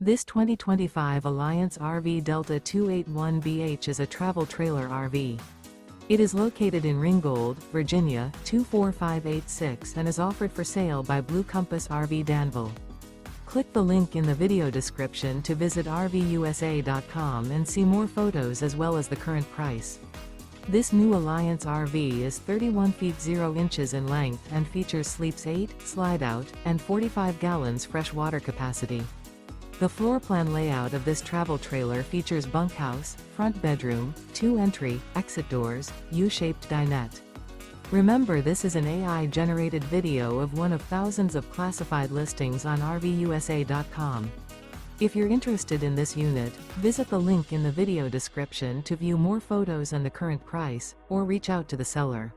This 2025 Alliance RV Delta 281BH is a travel trailer RV. It is located in Ringgold, Virginia, 24586 and is offered for sale by Blue Compass RV Danville. Click the link in the video description to visit RVUSA.com and see more photos as well as the current price. This new Alliance RV is 31 feet 0 inches in length and features sleeps 8, slide-out, and 45 gallons fresh water capacity. The floor plan layout of this travel trailer features bunkhouse, front bedroom, 2 entry, exit doors, U-shaped dinette. Remember, this is an AI-generated video of one of thousands of classified listings on RVUSA.com. If you're interested in this unit, visit the link in the video description to view more photos and the current price, or reach out to the seller.